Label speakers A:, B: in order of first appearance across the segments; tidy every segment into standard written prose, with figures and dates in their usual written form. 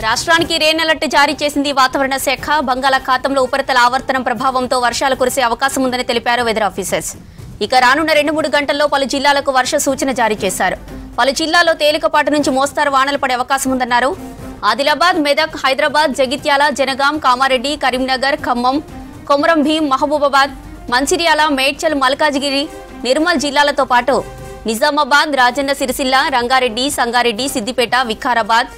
A: రాష్ట్రానికి rain alert జారీ చేసింది వాతావరణ శాఖ. బంగాళాఖాతంలో ఉపరితల ఆవర్తనం ప్రభావంతో వర్షాలు కురిసే అవకాశం ఉందని తెలిపారు వెదర్ ఆఫీసర్స్. ఇక రానున్న 2-3 గంటల్లో పలు జిల్లాలకు వర్ష సూచన జారీ చేశారు. పలు జిల్లాల్లో తేలికపాటి నుంచి మోస్తారు వానలు పడే అవకాశం ఉందన్నారు. ఆదిలాబాద్, మెదక్, హైదరాబాద్, జగిత్యాల, జనగాం, కామారెడ్డి, కరీంనగర్, ఖమ్మం, కొమరం భీం, మహబూబాబాద్, మంచిర్యాల, మేడ్చల్, మల్కాజిగిరి, నిర్మల్ జిల్లాలతో పాటు నిజామాబాద్, రాజన్న సిరిసిల్ల, రంగారెడ్డి, సంగారెడ్డి, సిద్దిపేట, వికారాబాద్,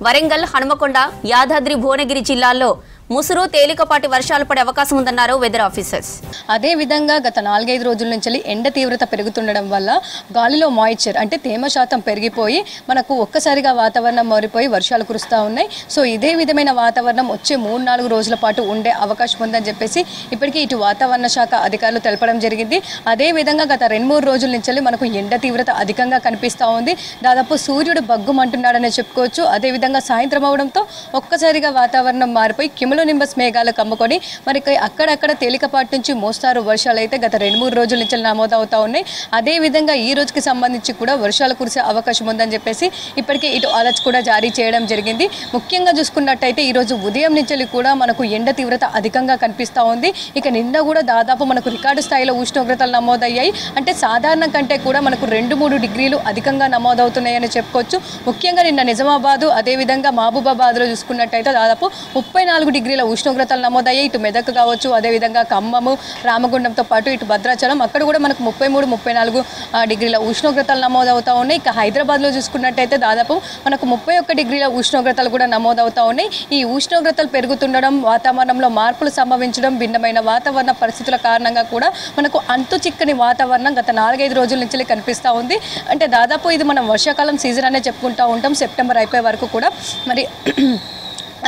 A: వరంగల్, హనుమకొండ, యాదాద్రి, భువనగిరి జిల్లాల్లో ముసురు తేలికపాటి వర్షాలు పడే అవకాశం ఉందన్నారు వెదర్ ఆఫీసర్స్.
B: అదే విధంగా గత 4-5 రోజుల నుంచి ఎండ తీవ్రత పెరుగుతుండడం వల్ల గాలిలో మాయిశ్చర్ అంటే తేమ శాతం పెరిగిపోయి మనకు ఒక్కసారిగా వాతావరణం మారిపోయి వర్షాలు కురుస్తూ ఉన్నాయి. సో ఇదే విధమైన వాతావరణం వచ్చే 3-4 రోజుల పాటు ఉండే అవకాశం ఉందని చెప్పేసి ఇప్పటికీ ఇటు వాతావరణ శాఖ అధికారులు తెలపడం జరిగింది. అదే విధంగా గత 2-3 రోజుల నుంచి మనకు ఎండ తీవ్రత అధికంగా కనిపిస్తూ ఉంది. దాదాపు సూర్యుడు బగ్గుమంటున్నాడనే చెప్పుకోవచ్చు. అదేవిధంగా సాయంత్రం అవడంతో ఒక్కసారిగా వాతావరణం మారిపోయి నింబస్ మేఘాలు కమ్ముకొని మరి అక్కడక్కడ తేలికపాటి నుంచి మోస్తారు వర్షాలు అయితే గత 2-3 రోజుల నుంచి నమోదవుతా ఉన్నాయి. అదే విధంగా ఈ రోజుకి సంబంధించి కూడా వర్షాలు కురిసే అవకాశం ఉందని చెప్పేసి ఇప్పటికే ఇటు అలర్ట్స్ కూడా జారీ చేయడం జరిగింది. ముఖ్యంగా చూసుకున్నట్టయితే ఈ రోజు ఉదయం నుంచి కూడా మనకు ఎండ తీవ్రత అధికంగా కనిపిస్తూ ఉంది. ఇక నిన్న కూడా దాదాపు మనకు రికార్డు స్థాయిలో ఉష్ణోగ్రతలు నమోదయ్యాయి. అంటే సాధారణ కంటే కూడా మనకు 2-3 డిగ్రీలు అధికంగా నమోదవుతున్నాయని చెప్పుకోవచ్చు. ముఖ్యంగా నిన్న నిజామాబాద్ అదేవిధంగా మహబూబాబాద్లో చూసుకున్నట్టయితే దాదాపు 34 డిగ్రీల ఉష్ణోగ్రతలు నమోదయ్యాయి. ఇటు మెదక్ కావచ్చు, అదేవిధంగా ఖమ్మము, రామగుండంతో పాటు ఇటు భద్రాచలం అక్కడ కూడా మనకు 33-34 డిగ్రీల ఉష్ణోగ్రతలు నమోదవుతూ ఉన్నాయి. ఇక హైదరాబాద్లో చూసుకున్నట్టయితే దాదాపు మనకు 31 డిగ్రీల ఉష్ణోగ్రతలు కూడా నమోదవుతూ ఉన్నాయి. ఈ ఉష్ణోగ్రతలు పెరుగుతుండడం, వాతావరణంలో మార్పులు సంభవించడం, భిన్నమైన వాతావరణ పరిస్థితుల కారణంగా కూడా మనకు అంతు చిక్కని వాతావరణం గత 4-5 రోజుల నుంచి కనిపిస్తూ ఉంది. అంటే దాదాపు ఇది మనం వర్షాకాలం సీజన్ అనే చెప్పుకుంటూ ఉంటాం, సెప్టెంబర్ అయిపోయే వరకు కూడా. మరి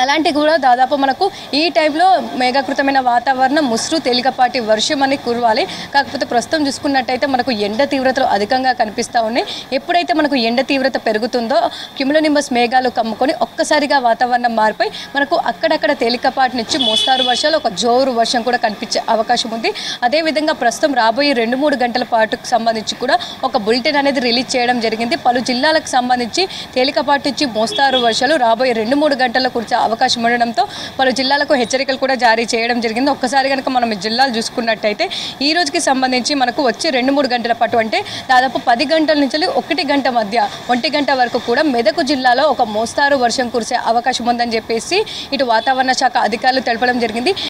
B: అలాంటి కూడా దాదాపు మనకు ఈ టైంలో మేఘాకృతమైన వాతావరణం, ముసురు, తేలికపాటి వర్షం అని కురవాలి. కాకపోతే ప్రస్తుతం చూసుకున్నట్టయితే మనకు ఎండ తీవ్రతలు అధికంగా కనిపిస్తూ ఉన్నాయి. ఎప్పుడైతే మనకు ఎండ తీవ్రత పెరుగుతుందో క్యుములోనింబస్ మేఘాలు కమ్ముకొని ఒక్కసారిగా వాతావరణం మారిపోయి మనకు అక్కడక్కడ తేలికపాటి నుంచి మోస్తారు వర్షాలు, ఒక జోరు వర్షం కూడా కనిపించే అవకాశం ఉంది. అదేవిధంగా ప్రస్తుతం రాబోయే 2-3 గంటల పాటుకు సంబంధించి కూడా ఒక బులెటిన్ అనేది రిలీజ్ చేయడం జరిగింది. పలు జిల్లాలకు సంబంధించి తేలికపాటి నుంచి మోస్తారు వర్షాలు రాబోయే 2-3 గంటల్లో కురిసే అవకాశం ఉండడంతో పలు జిల్లాలకు హెచ్చరికలు కూడా జారీ చేయడం జరిగింది. ఒక్కసారి కనుక మనం ఈ జిల్లాలు చూసుకున్నట్టయితే ఈ రోజుకి సంబంధించి మనకు వచ్చే 2-3 గంటల పాటు అంటే దాదాపు 10 గంటల నుంచి 1 గంట మధ్య 1 గంట వరకు కూడా మెదక్ జిల్లాలో ఒక మోస్తారు వర్షం కురిసే అవకాశం ఉందని చెప్పేసి ఇటు వాతావరణ శాఖ అధికారులు తెలపడం జరిగింది.